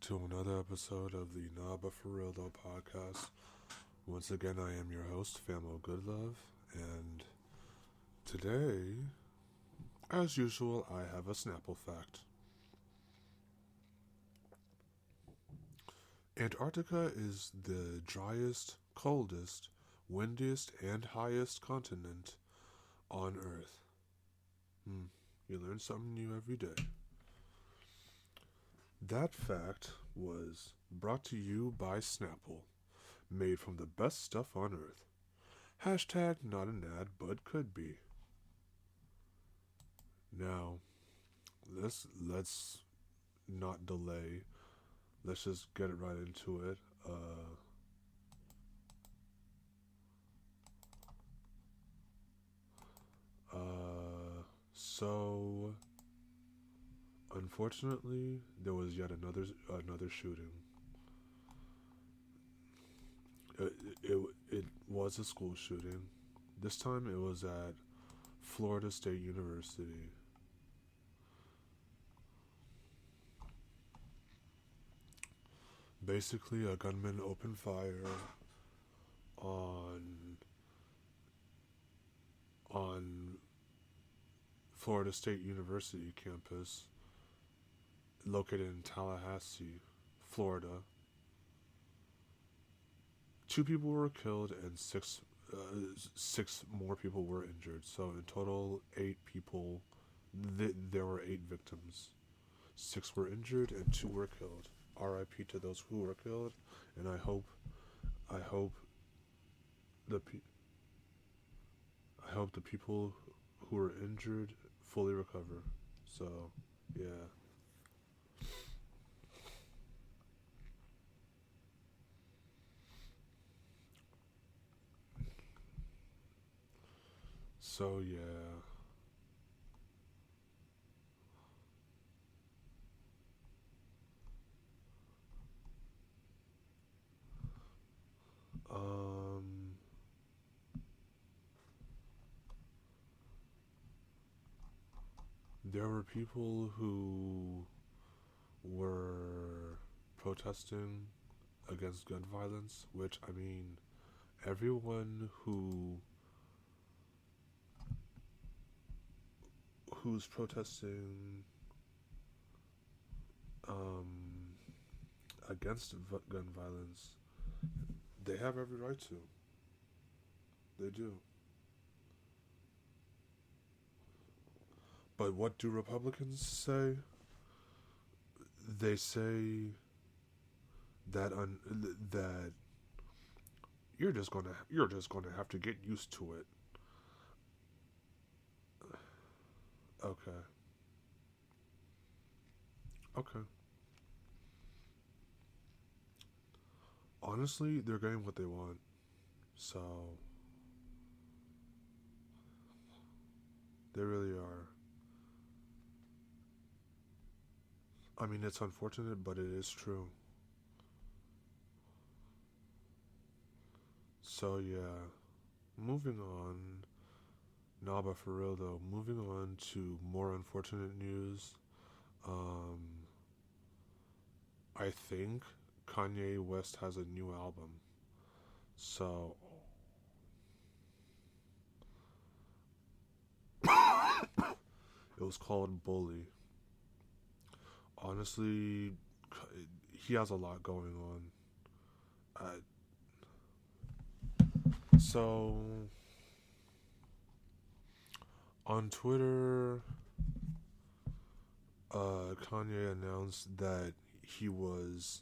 to another episode of the Naba For Real Though podcast. Once again, I am your host, Famo Goodlove, and today, as usual, I have a Snapple fact. Antarctica is the driest, coldest, windiest, and highest continent on Earth. You learn something new every day. That fact was brought to you by Snapple, made from the best stuff on Earth. Hashtag not an ad, but could be. Now, let's not delay. Let's just get it right into it. So unfortunately, there was yet another shooting. It was a school shooting. This time it was at Florida State University. Basically, a gunman opened fire on on Florida State University campus located in Tallahassee, Florida. 2 people were killed and six more people were injured. So in total, 8 people. There were 8 victims. 6 were injured and 2 were killed. R.I.P. to those who were killed, and I hope the I hope the people who were injured fully recover. So, yeah. So, yeah. Um, there were people who were protesting against gun violence, which, I mean, everyone who's protesting um, against gun violence, they have every right to. They do. But what do Republicans say? They say that you're just gonna have to get used to it. Okay. Okay. Honestly, they're getting what they want. So they really are. I mean, it's unfortunate, but it is true. So yeah, moving on. Nah, but for real though, moving on to more unfortunate news. Um, I think Kanye West has a new album. So it was called Bully. Honestly, he has a lot going on. So on Twitter, Kanye announced that he was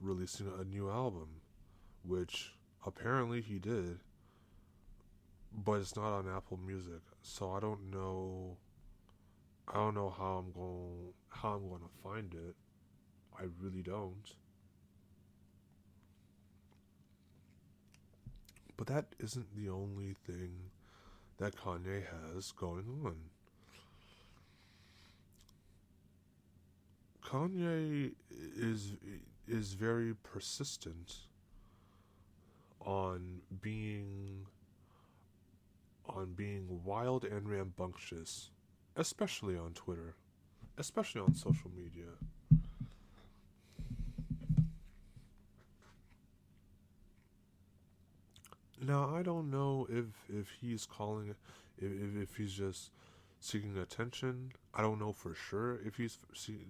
releasing a new album, which apparently he did, but it's not on Apple Music. So I don't know. I don't know how I'm going to find it. I really don't. But that isn't the only thing that Kanye has going on. Kanye is is very persistent on being wild and rambunctious, especially on Twitter. especially on social media. Now I don't know if he's calling it, if he's just seeking attention. I don't know for sure if he's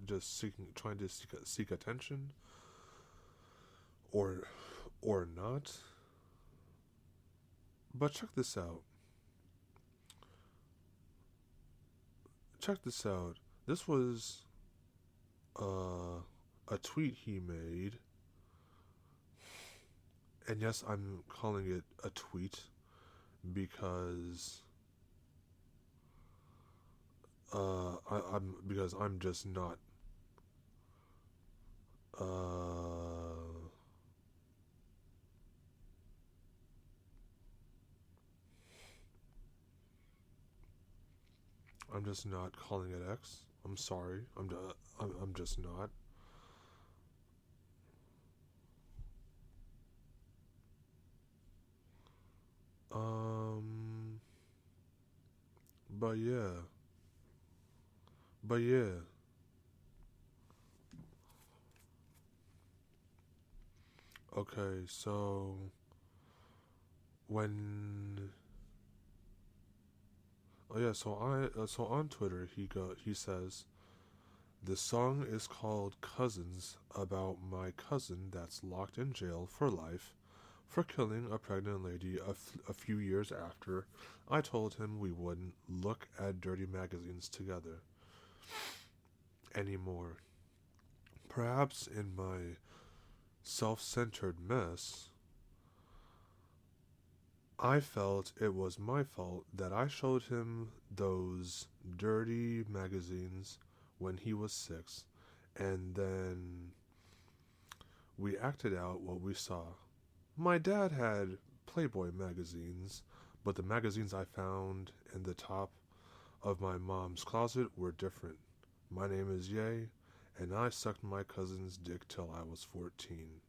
just seeking trying to seek attention or not. But check this out. Check this out. This was a tweet he made, and yes, I'm calling it a tweet because I'm just not I'm just not calling it X. I'm sorry. I'm just not. Um but yeah. But yeah. Okay, so when oh yeah, so on Twitter he says the song is called Cousins about my cousin that's locked in jail for life for killing a pregnant lady a few years after I told him we wouldn't look at dirty magazines together anymore. Perhaps in my self centered mess, I felt it was my fault that I showed him those dirty magazines when he was 6, and then we acted out what we saw. My dad had Playboy magazines, but the magazines I found in the top of my mom's closet were different. My name is Ye, and I sucked my cousin's dick till I was 14.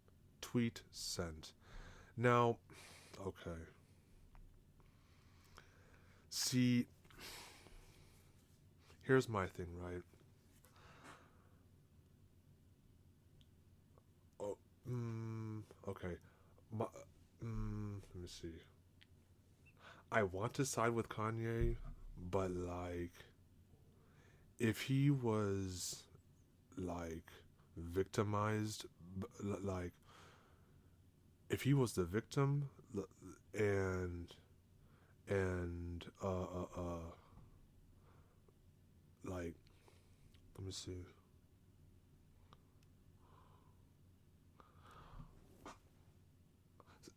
Tweet sent. Now, okay. See, here's my thing, right? Oh, okay. My, let me see. I want to side with Kanye, but like, if he was like victimized, like, if he was the victim, and and like, let me see.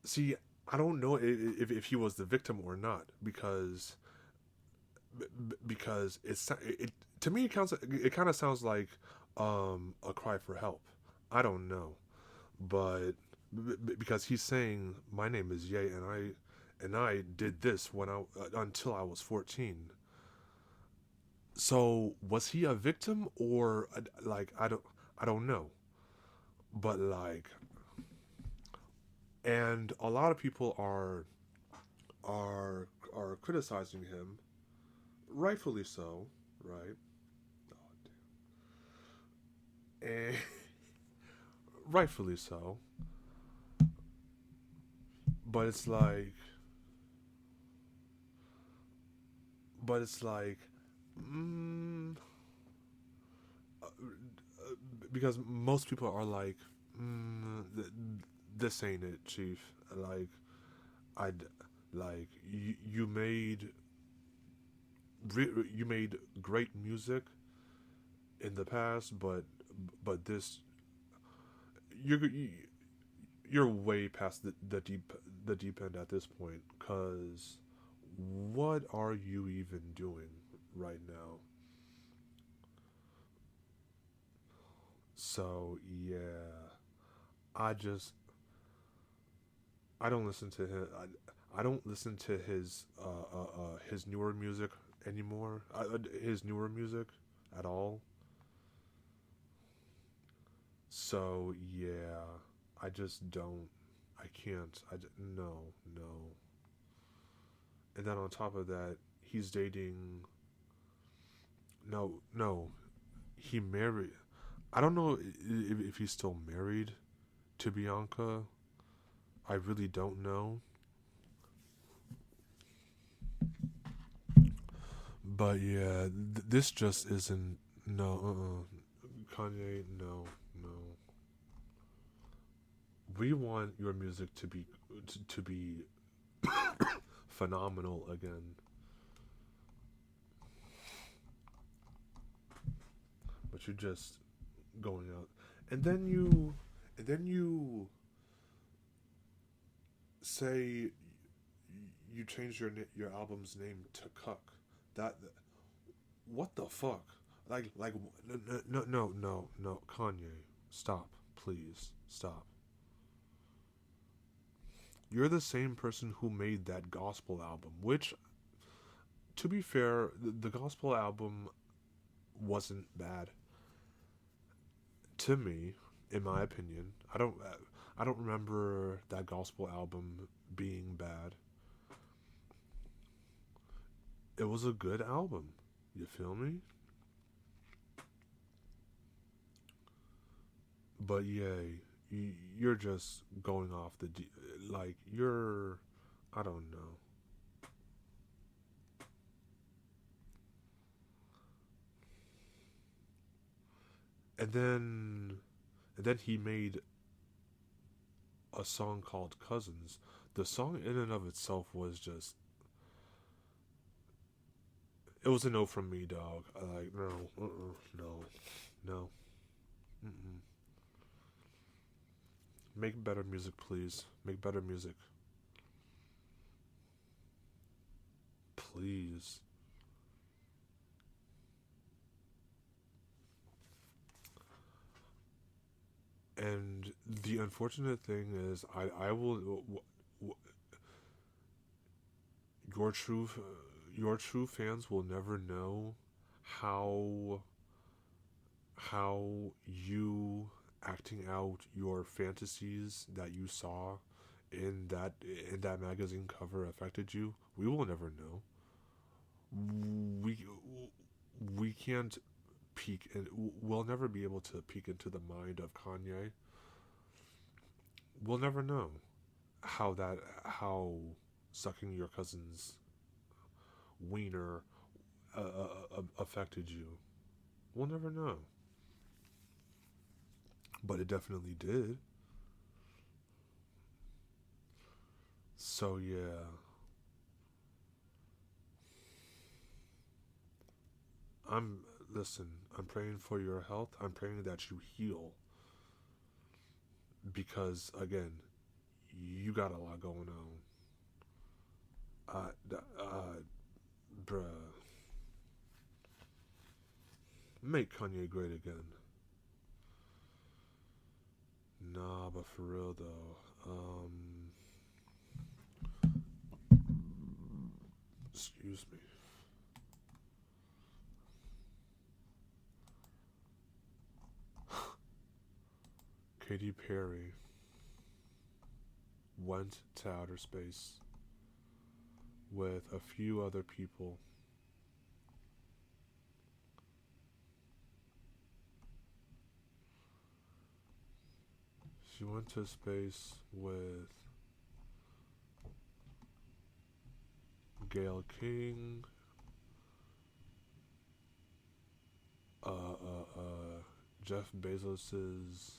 See, I don't know if he was the victim or not because it to me it kind of sounds like a cry for help. I don't know, but because he's saying my name is Ye and I did this when I until I was 14. So was he a victim or like I don't know, but like, and a lot of people are criticizing him, rightfully so, right? Oh, and rightfully so, but it's like, but it's like, mm, because most people are like, this ain't it, Chief. Like, I, like you made great music in the past, but this you're you're way past the deep end at this point. Cause what are you even doing right now? So yeah, I just I don't listen to him. I don't listen to his newer music anymore. His newer music at all. So yeah, I just don't. I can't. No, no. And then on top of that, he's dating. No, no. he married. I don't know if he's still married to Bianca. I really don't know. But yeah, this just isn't. No, Kanye, no, no. We want your music to be phenomenal again, but you're just going out, and then you say you change your album's name to Cuck. That what the fuck? Like no, Kanye, stop, please stop. You're the same person who made that gospel album, which, to be fair, the gospel album wasn't bad to me, in my opinion. I don't remember that gospel album being bad. It was a good album. You feel me? But yeah, you're just going off like you're. I don't know. And then, and then he made a song called Cousins. The song in and of itself was just. It was a no from me, dog. Like no, no, no. Mm-mm. Make better music, please. Make better music, please. And the unfortunate thing is, I will your true your true fans will never know how you acting out your fantasies that you saw in that magazine cover affected you. We will never know. We we can't peek and we'll never be able to peek into the mind of Kanye. We'll never know how sucking your cousin's wiener affected you. We'll never know, but it definitely did. So yeah, I'm listen. I'm praying for your health. I'm praying that you heal because again, you got a lot going on. Bruh, make Kanye great again. Nah, but for real though, excuse me. Katy Perry went to outer space with a few other people. She went to space with Gail King, uh, uh, uh, Jeff Bezos's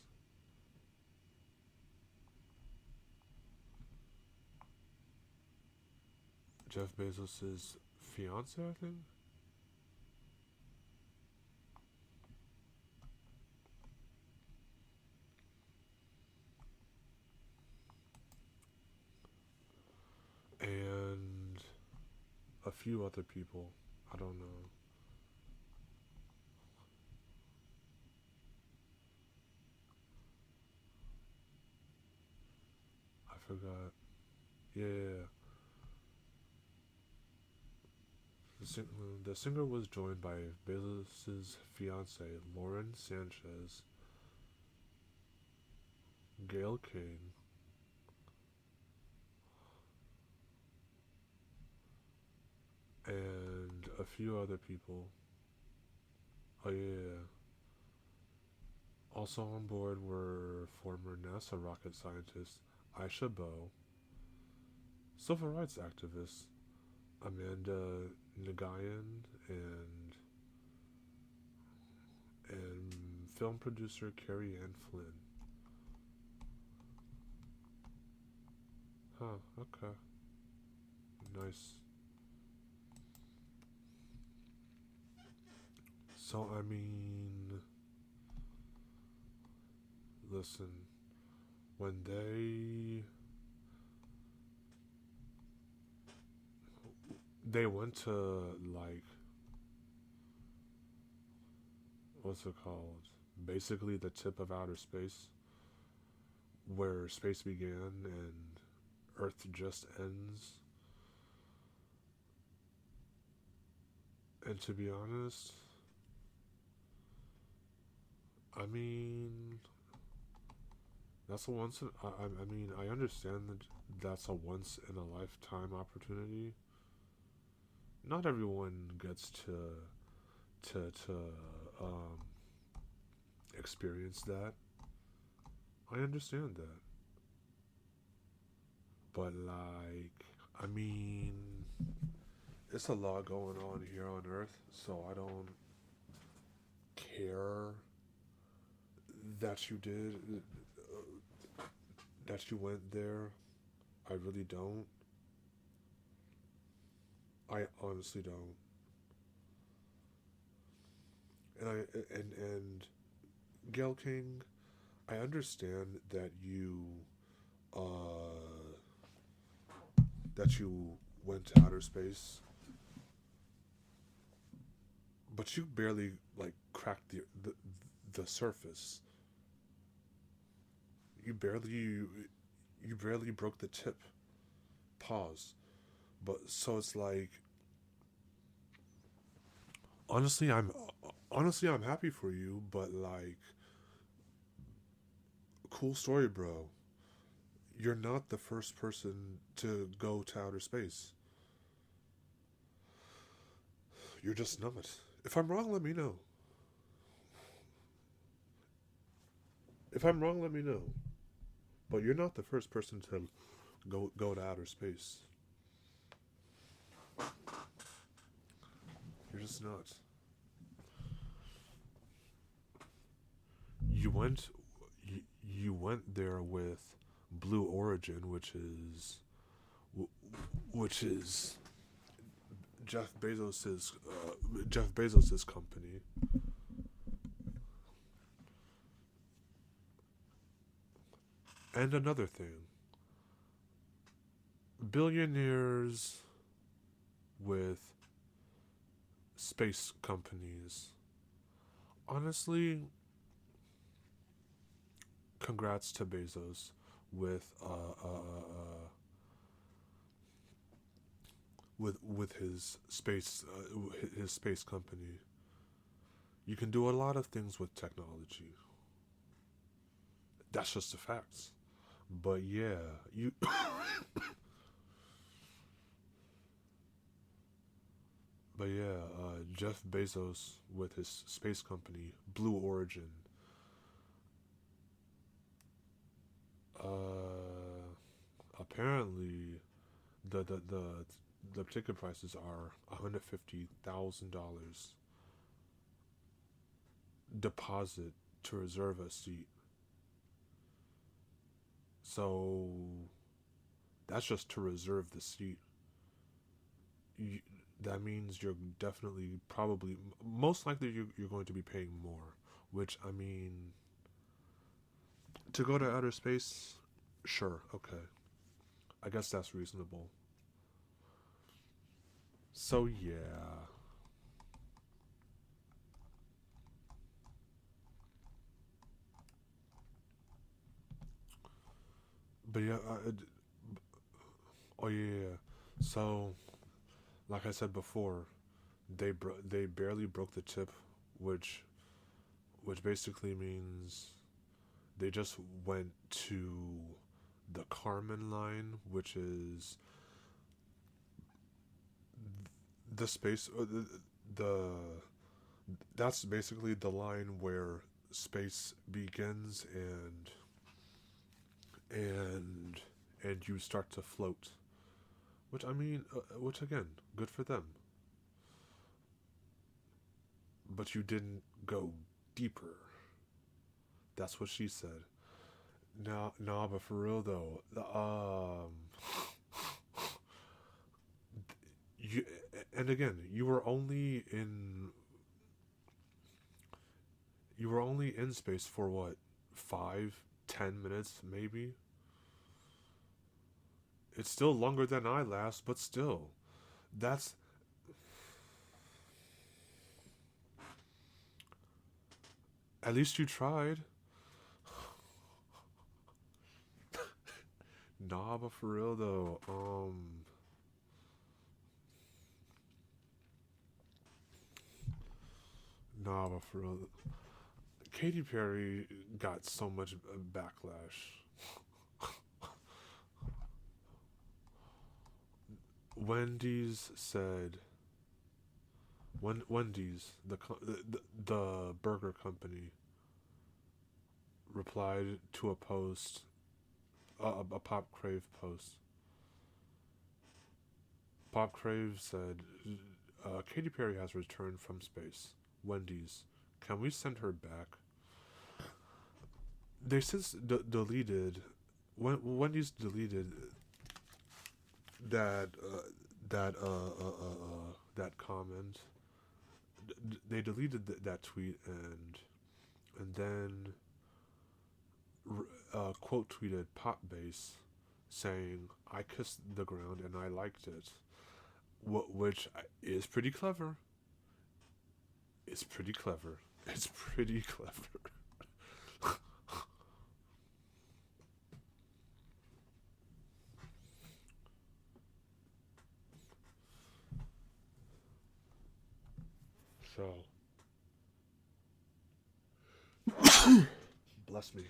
Jeff Bezos's fiance, I think. And a few other people. I don't know. I forgot. Yeah. The singer was joined by Bezos' fiance, Lauren Sanchez, Gail King, and a few other people. Oh, yeah. Also on board were former NASA rocket scientist Aisha Bowe, civil rights activist Amanda Nagayan, and film producer Carrie Ann Flynn. Huh, okay. Nice. So, I mean, listen, when they went to, like, what's it called? Basically the tip of outer space, where space began and Earth just ends. And to be honest, I mean, that's a once. I mean, I understand that that's a once in a lifetime opportunity. Not everyone gets to um, experience that. I understand that, but like, I mean, it's a lot going on here on Earth, so I don't care that you did, that you went there. I really don't. I honestly don't. And Gail King, I understand uh that you went to outer space, but you barely like cracked the surface. You barely you barely broke the tip. Pause. But so it's like honestly, I'm happy for you, but like cool story, bro. You're not the first person to go to outer space. You're just not. If I'm wrong, let me know. If I'm wrong, let me know. But you're not the first person to go to outer space. You're just not. You went you went there with Blue Origin, which is Jeff Bezos's company. And another thing, billionaires with space companies. Honestly, congrats to Bezos with with his space company. You can do a lot of things with technology. That's just the facts. But yeah, you but yeah, Jeff Bezos with his space company Blue Origin. Apparently the ticket prices are $150,000 deposit to reserve a seat. So that's just to reserve the seat. You, that means you're definitely, probably, most likely, you're going to be paying more. Which, I mean, to go to outer space, sure, okay. I guess that's reasonable. So, yeah. But yeah, oh yeah, yeah. So, like I said before, they barely broke the tip, which basically means they just went to the Kármán line, which is the space the that's basically the line where space begins and and you start to float. Which I mean, which again, good for them. But you didn't go deeper. That's what she said. Nah, but for real though, you, and again, you were only in space for what, 5, 10 minutes maybe. It's still longer than I last, but still, that's at least you tried. Nah, but for real though, nah, but for real, Katy Perry got so much backlash. Wendy's said Wendy's the burger company replied to a post, a Pop Crave post. Pop Crave said, Katy Perry has returned from space. Wendy's, can we send her back? They since deleted. Wendy's deleted that that that comment. They deleted that tweet and then quote tweeted Pop Bass saying, "I kissed the ground and I liked it," which is pretty clever. It's pretty clever. It's pretty clever. So, bless me.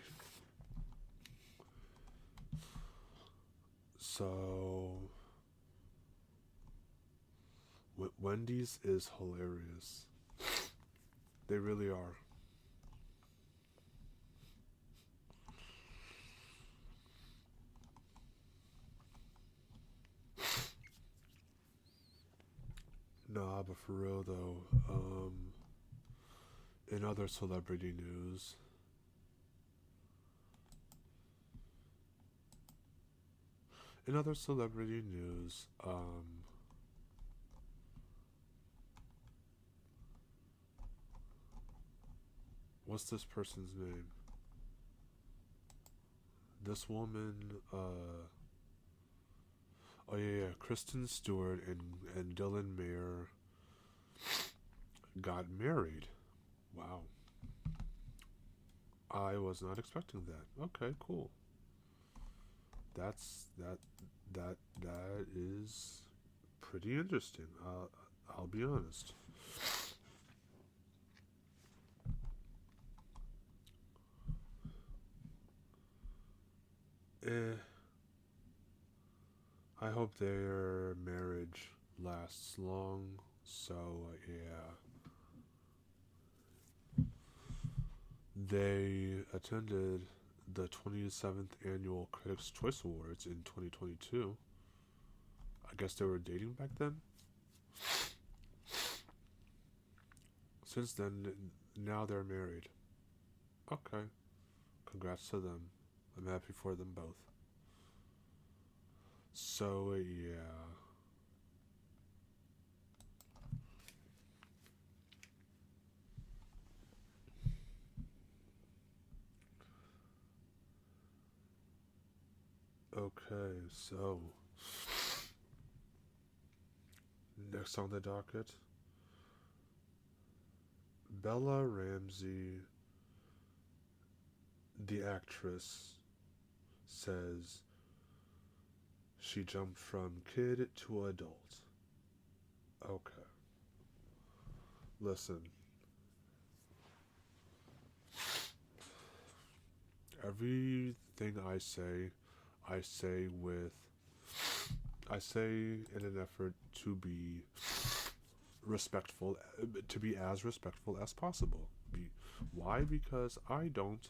So, Wendy's is hilarious. They really are. Nah, but for real though, in other celebrity news, in other celebrity news, what's this person's name? This woman, oh yeah, Kristen Stewart and Dylan Mayer got married. Wow. I was not expecting that. Okay, cool. That's that is pretty interesting. I'll be honest. Eh, I hope their marriage lasts long. So yeah, they attended the 27th annual Critics' Choice Awards in 2022. I guess they were dating back then. Since then, now they're married. Okay, congrats to them. I'm happy for them both. So yeah, okay. So next on the docket, Bella Ramsey, the actress, says she jumped from kid to adult. Okay, listen. Everything I say with I say in an effort to be respectful, to be as respectful as possible. Why? Because I don't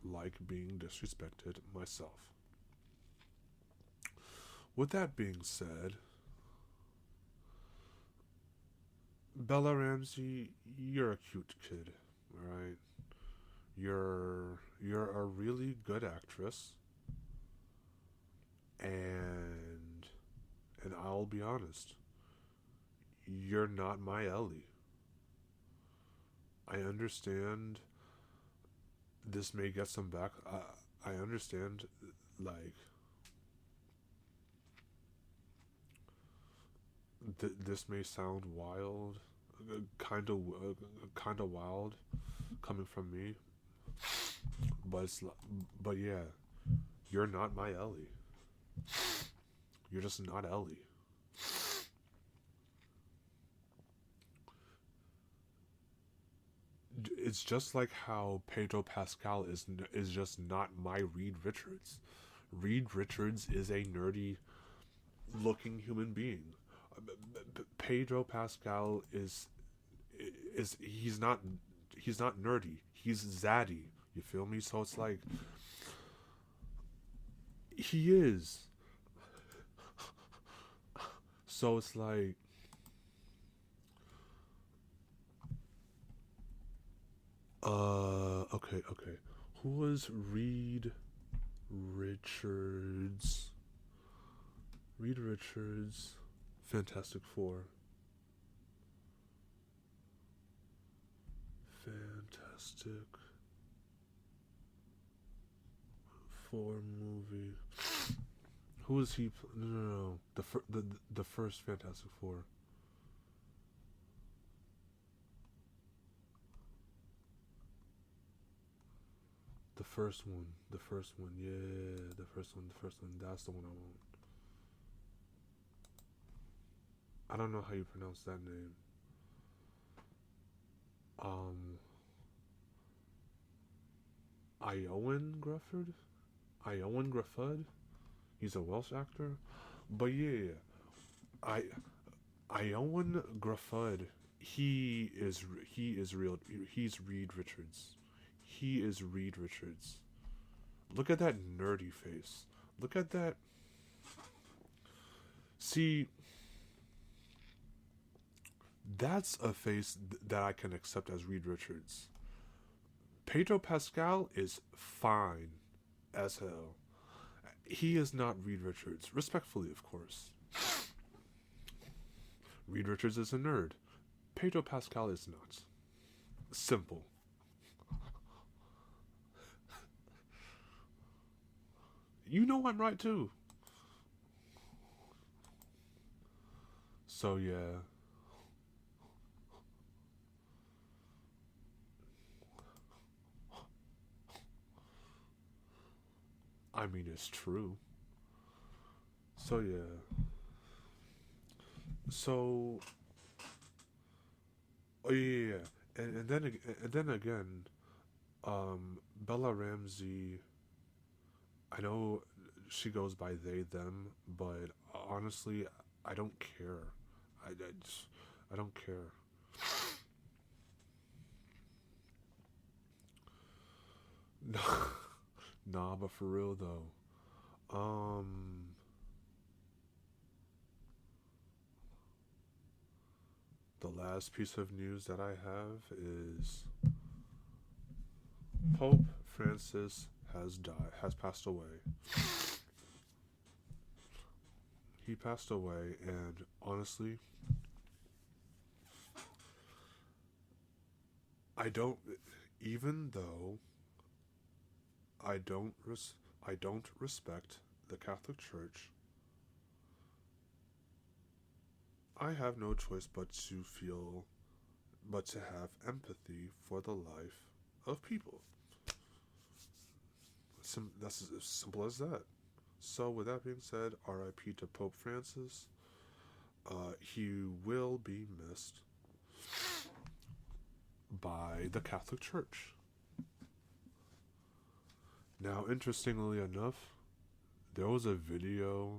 like being disrespected myself. With that being said, Bella Ramsey, you're a cute kid, right? You're a really good actress, and I'll be honest, you're not my Ellie. I understand this may get some back. I understand, like, this may sound wild, kind of wild, coming from me, but yeah, you're not my Ellie. You're just not Ellie. It's just like how Pedro Pascal is just not my Reed Richards. Reed Richards is a nerdy looking human being. Pedro Pascal is he's not nerdy. He's zaddy. You feel me? So it's like he is. So it's like okay. Who was Reed Richards? Reed Richards, Fantastic Four. Fantastic Four movie. Who was he? No. The first Fantastic Four. The first one. The first one. Yeah, the first one. The first one. That's the one I want. I don't know how you pronounce that name. Um, Iowan Grufford? Iowan Gruffud? He's a Welsh actor? But yeah, I Iowan Gruffud, he is real. He's Reed Richards. He is Reed Richards. Look at that nerdy face. Look at that. See, that's a face that I can accept as Reed Richards. Pedro Pascal is fine as hell. He is not Reed Richards. Respectfully, of course. Reed Richards is a nerd. Pedro Pascal is not. Simple. You know I'm right too. So yeah. I mean, it's true. So yeah. So oh yeah. And then again, Bella Ramsey. I know she goes by they them, but honestly, I don't care. I don't care. Nah, but for real though. Um, the last piece of news that I have is Pope Francis has passed away. He passed away, and honestly, I don't. Even though I don't respect the Catholic Church, I have no choice but to have empathy for the life of people. That's as simple as that. So, with that being said, RIP to Pope Francis. He will be missed by the Catholic Church. Now, interestingly enough, there was a video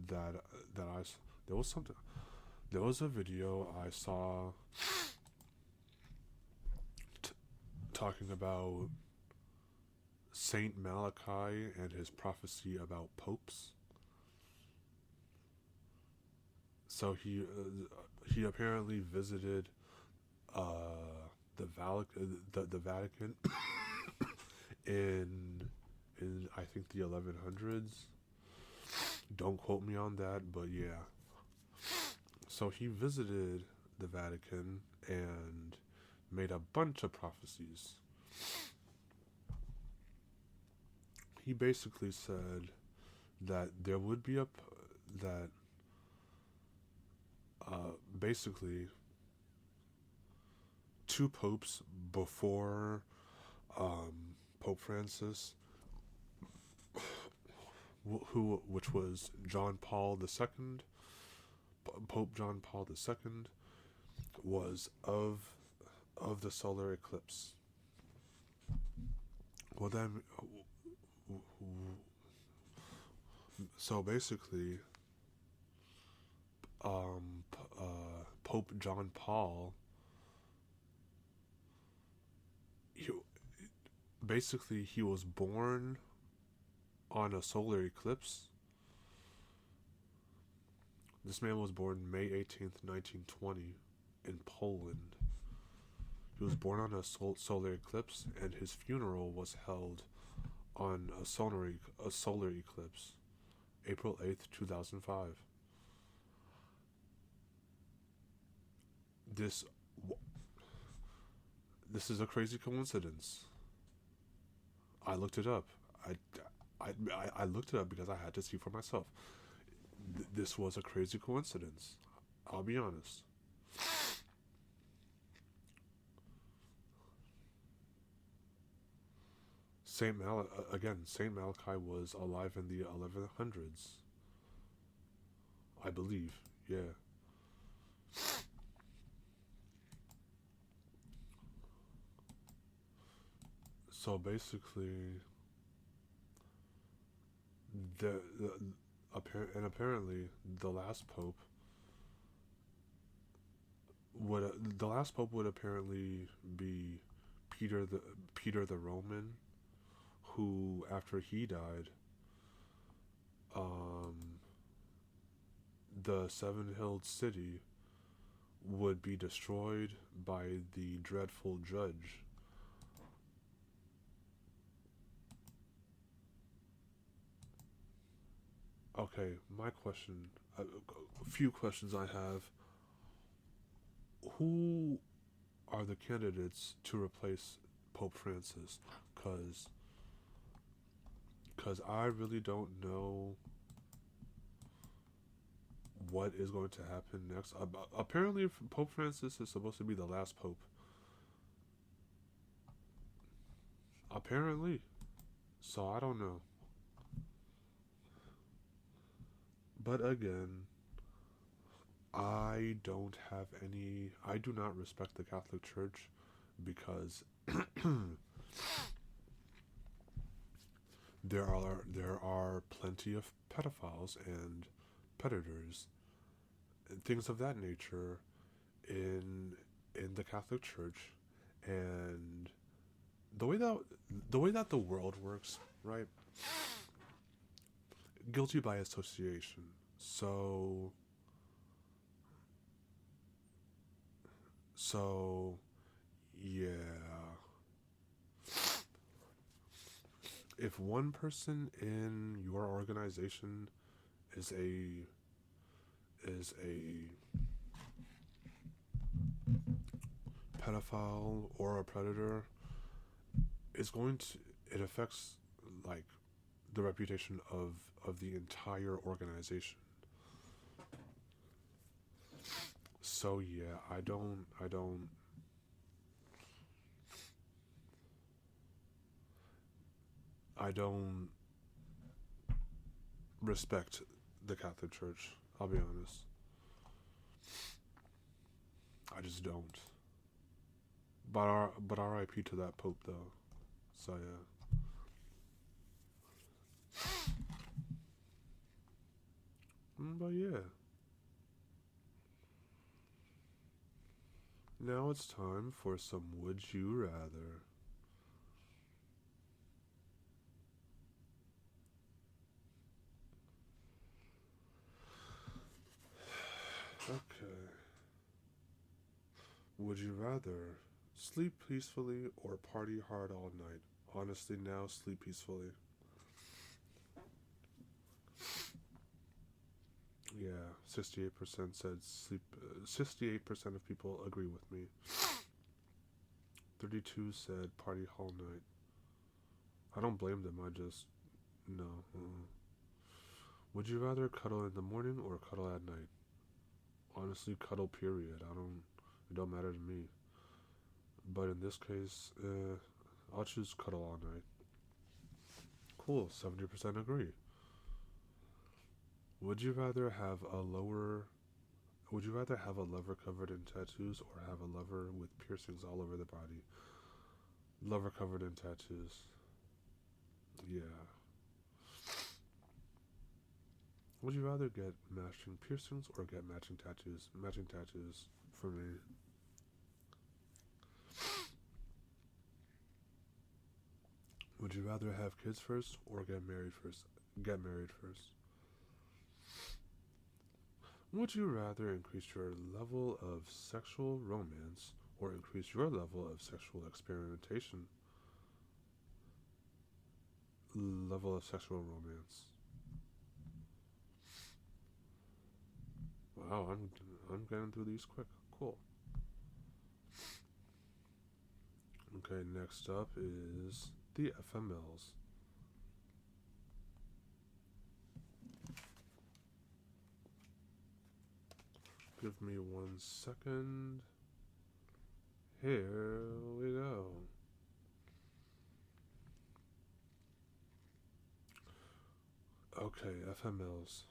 that that I there was something there was a video I saw talking about Saint Malachi and his prophecy about popes. So he apparently visited the Vatican in I think the 1100s. Don't quote me on that, but yeah. So he visited the Vatican and made a bunch of prophecies. He basically said that there would be that basically two popes before Pope Francis, which was John Paul II, Pope John Paul II, was of the solar eclipse. Well then, so basically, Pope John Paul, he, basically he was born on a solar eclipse. This man was born May 18th, 1920, in Poland. He was born on a solar eclipse, and his funeral was held on a solar eclipse, April 8th, 2005. This this is a crazy coincidence. I looked it up. I looked it up because I had to see for myself. This was a crazy coincidence. I'll be honest. Saint Malachi was alive in the 1100s, I believe. Yeah. So basically, apparently the last pope would apparently be Peter the Roman, who after he died, um, the seven-hilled city would be destroyed by the dreadful judge. Okay, my question, a few questions I have. Who are the candidates to replace Pope Francis? Cause I really don't know what is going to happen next. Apparently, Pope Francis is supposed to be the last pope. Apparently, so I don't know. But again, I don't have any. I do not respect the Catholic Church because there are plenty of pedophiles and predators and things of that nature in the Catholic Church, and the way that the world works, right? Guilty by association. So so yeah. If one person in your organization is a pedophile or a predator, it's going to it affects like the reputation of the entire organization. So yeah, I don't respect the Catholic Church. I'll be honest. I just don't. But R.I.P. to that Pope though. So yeah. But yeah. Now it's time for some Would You Rather. Okay. Would you rather sleep peacefully or party hard all night? Honestly, now sleep peacefully. Yeah, 68% said sleep. 68% of people agree with me. 32 said party all night. I don't blame them. I just no. Would you rather cuddle in the morning or cuddle at night? Honestly, cuddle. Period. I don't. It don't matter to me. But in this case, I'll choose cuddle all night. Cool. 70% agree. Would you rather have a lower Would you rather have a lover covered in tattoos or have a lover with piercings all over the body? Lover covered in tattoos. Yeah. Would you rather get matching piercings or get matching tattoos? Matching tattoos for me. Would you rather have kids first or get married first? Get married first. Would you rather increase your level of sexual romance or increase your level of sexual experimentation? Level of sexual romance. Wow, I'm getting through these quick. Cool. Okay, next up is the FMLs. Give me 1 second. Here we go. Okay, FMLs.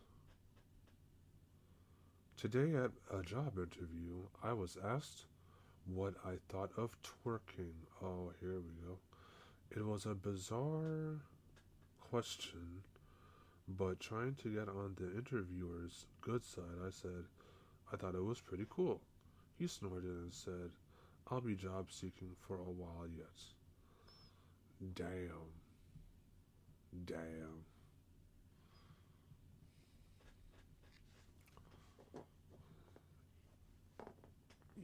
Today at a job interview, I was asked what I thought of twerking. Oh, here we go. It was a bizarre question, but trying to get on the interviewer's good side, I said, I thought it was pretty cool. He snorted and said, I'll be job seeking for a while yet. Damn. Damn.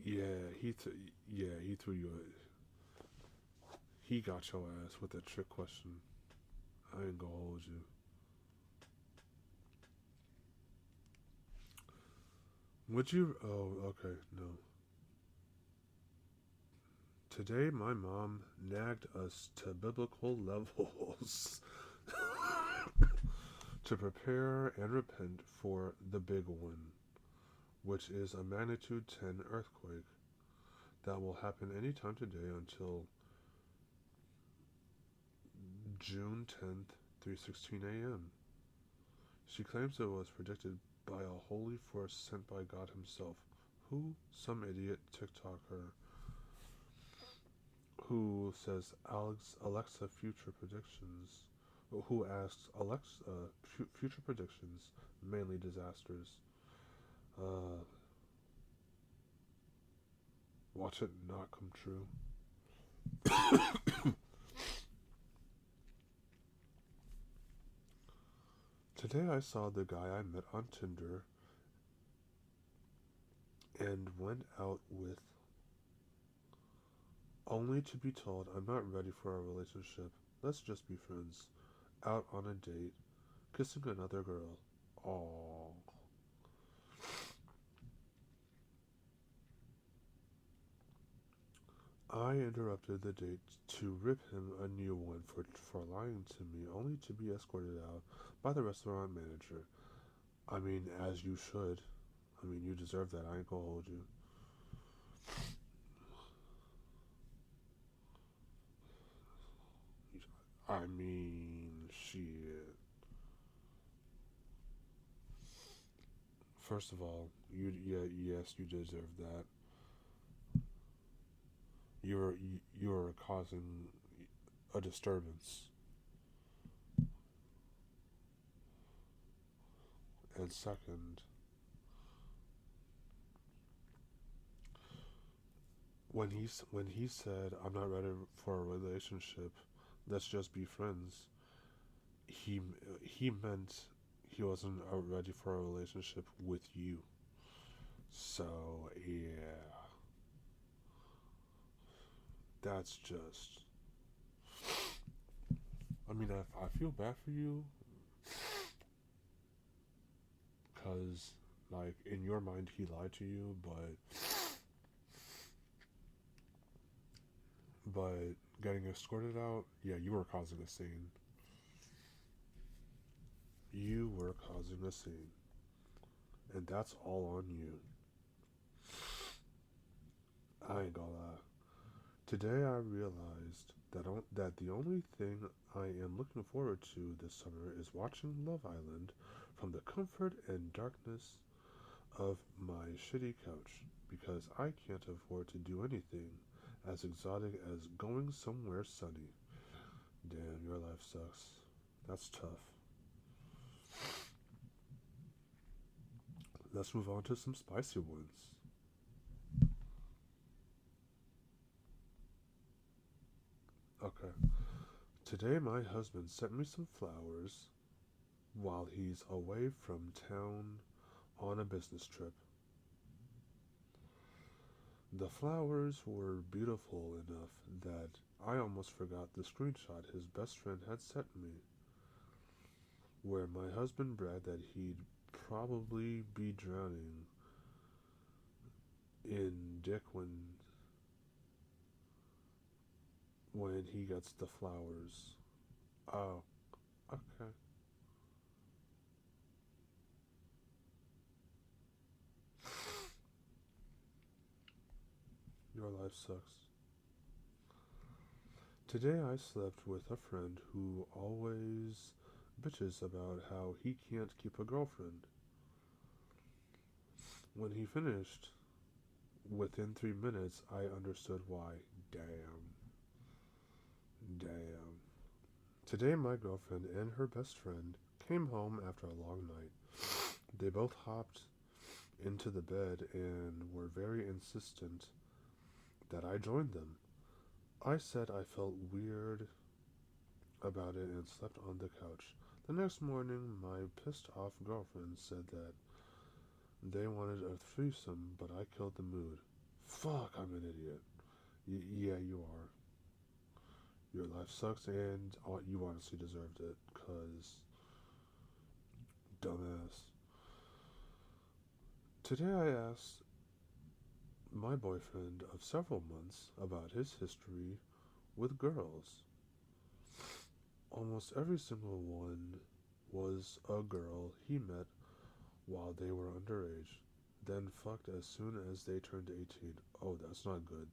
Yeah, he threw you he got your ass with a trick question. I ain't gonna hold you. Would you oh, okay, no. Today my mom nagged us to biblical levels to prepare and repent for the big one, which is a magnitude 10 earthquake that will happen anytime today until June 10th, 3:16 a.m. She claims it was predicted by a holy force sent by God himself. Who? Some idiot TikToker who says Alexa future predictions. Who asks Alexa future predictions, mainly disasters. Uh, Watch it not come true. Today I saw the guy I met on Tinder and went out with, only to be told I'm not ready for a relationship. Let's just be friends. Out on a date, kissing another girl. Aww. I interrupted the date to rip him a new one for lying to me, only to be escorted out by the restaurant manager. I mean, as you should. I mean, you deserve that. I ain't gonna hold you. I mean, shit. First of all, yes, you deserve that. You're causing a disturbance. And second, when he said I'm not ready for a relationship, let's just be friends. He he meant he wasn't ready for a relationship with you. That's just. I mean, I feel bad for you because, like, in your mind, he lied to you, but getting escorted out, yeah, you were causing a scene. You were causing a scene, and that's all on you. I ain't gonna lie. Today I realized that the only thing I am looking forward to this summer is watching Love Island from the comfort and darkness of my shitty couch because I can't afford to do anything as exotic as going somewhere sunny. Damn, your life sucks. That's tough. Let's move on to some spicy ones. Okay. Today my husband sent me some flowers while he's away from town on a business trip. The flowers were beautiful enough that I almost forgot the screenshot his best friend had sent me, where my husband bragged that he'd probably be drowning in dick when he gets the flowers. Oh, okay. Your life sucks. Today I slept with a friend who always bitches about how he can't keep a girlfriend. When he finished, within 3 minutes, I understood why. Damn. Damn. Today my girlfriend and her best friend came home after a long night. They both hopped into the bed and were very insistent that I join them. I said I felt weird about it and slept on the couch. The next morning, my pissed off girlfriend said that they wanted a threesome, but I killed the mood. Fuck, I'm an idiot. Yeah, you are. Your life sucks and you honestly deserved it, cause dumbass. Today I asked my boyfriend of several months about his history with girls. Almost every single one was a girl he met while they were underage, then fucked as soon as they turned 18. Oh, that's not good.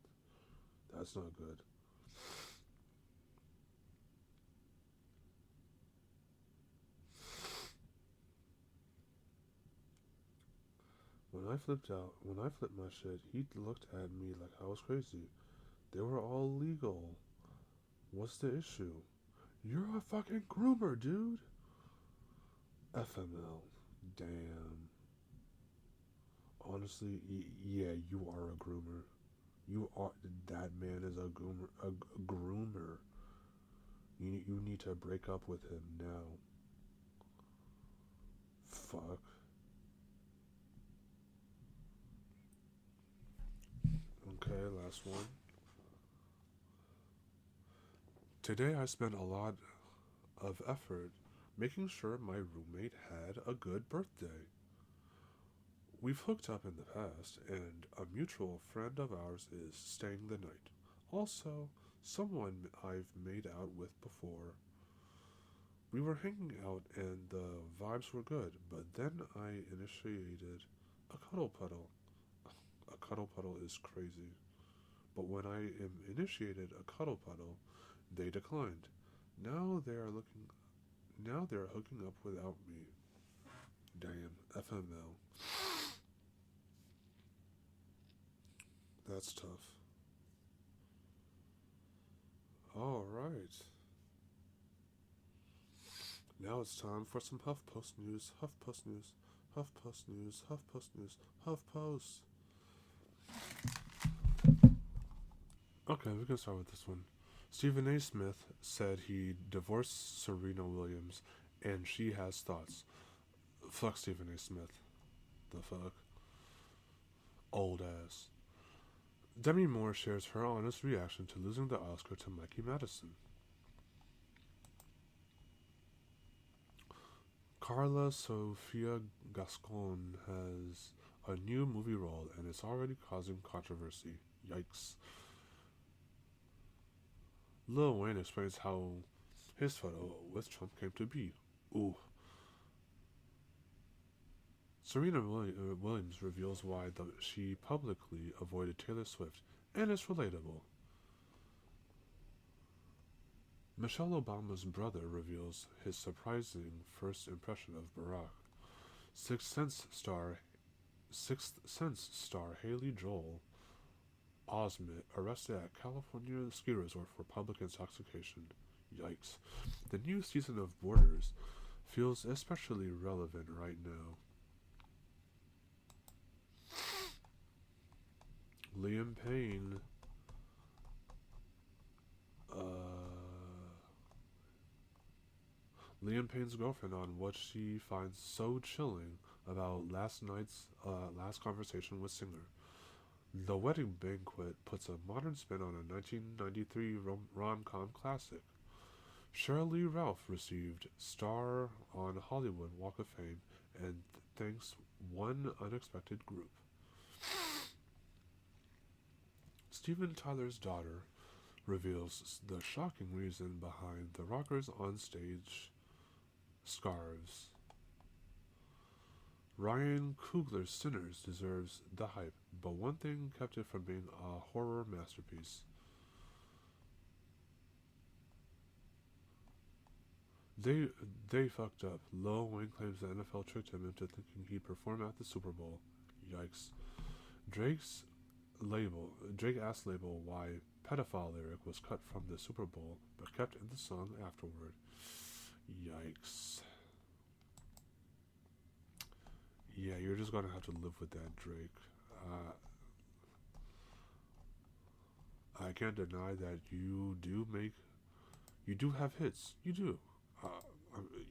That's not good. When I flipped my shit, he looked at me like I was crazy. They were all legal. What's the issue? You're a fucking groomer, dude. FML. Damn. Honestly, yeah, you are a groomer. You are. That man is a groomer. A groomer. You need to break up with him now. Fuck. Okay, last one. Today I spent a lot of effort making sure my roommate had a good birthday. We've hooked up in the past, and a mutual friend of ours is staying the night. Also, someone I've made out with before. We were hanging out and the vibes were good, but then I initiated a cuddle puddle. A cuddle puddle is crazy. But when I initiated a cuddle puddle, they declined. Now they are looking. Now they're hooking up without me. Damn, FML. That's tough. All right. Now it's time for some HuffPost news. HuffPost news. HuffPost news. HuffPost news. HuffPost. Okay, we can start with this one. Stephen A. Smith said he divorced Serena Williams and she has thoughts. Fuck Stephen A. Smith. The fuck? Old ass. Demi Moore shares her honest reaction to losing the Oscar to Mikey Madison. Carla Sofia Gascon has a new movie role and it's already causing controversy. Yikes. Lil Wayne explains how his photo with Trump came to be. Ooh. Serena Williams reveals why she publicly avoided Taylor Swift, and it's relatable. Michelle Obama's brother reveals his surprising first impression of Barack. Sixth Sense star Haley Joel Osment arrested at California ski resort for public intoxication. Yikes. The new season of Borders feels especially relevant right now. Liam Payne Liam Payne's girlfriend on what she finds so chilling about last night's last conversation with singer. The Wedding Banquet puts a modern spin on a 1993 rom-com classic. Sheryl Lee Ralph received Star on Hollywood Walk of Fame and thanks one unexpected group. Steven Tyler's daughter reveals the shocking reason behind the rockers on stage scarves. Ryan Coogler's Sinners deserves the hype, but one thing kept it from being a horror masterpiece. They fucked up. Lil Wayne claims the NFL tricked him into thinking he'd perform at the Super Bowl. Yikes. Drake asked label why pedophile lyric was cut from the Super Bowl, but kept in the song afterward. Yikes. Yeah, you're just gonna have to live with that, Drake. I can't deny that you do have hits. You do.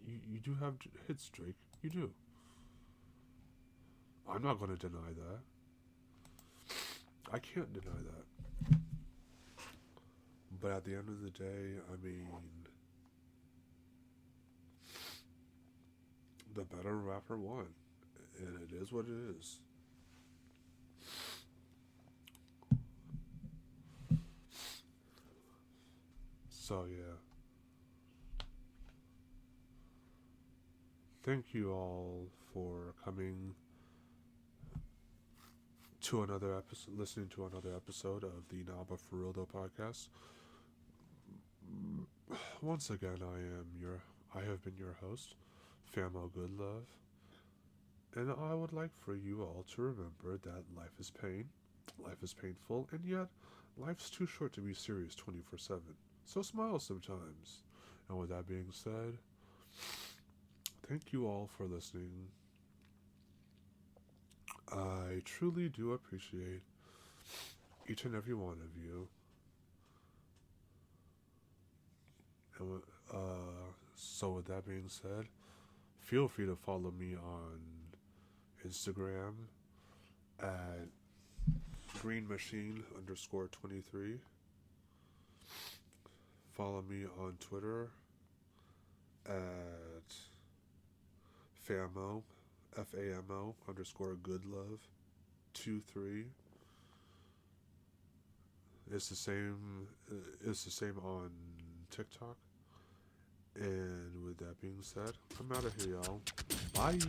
You do have hits, Drake. You do. I'm not gonna deny that. I can't deny that. But at the end of the day, I mean, the better rapper won. And it is what it is. So, yeah. Thank you all for coming to another episode, listening to another episode of the Naba Ferrildo podcast. Once again, I have been your host, Famo Goodlove. And I would like for you all to remember that life is pain, life is painful, and yet life's too short to be serious 24/7. So smile sometimes. And with that being said, thank you all for listening. I truly do appreciate each and every one of you. And so with that being said, feel free to follow me on Instagram at greenmachine_23. Follow me on Twitter at Famo, FAMO_goodlove23. It's the same on TikTok. And with that being said, I'm out of here, y'all. Bye.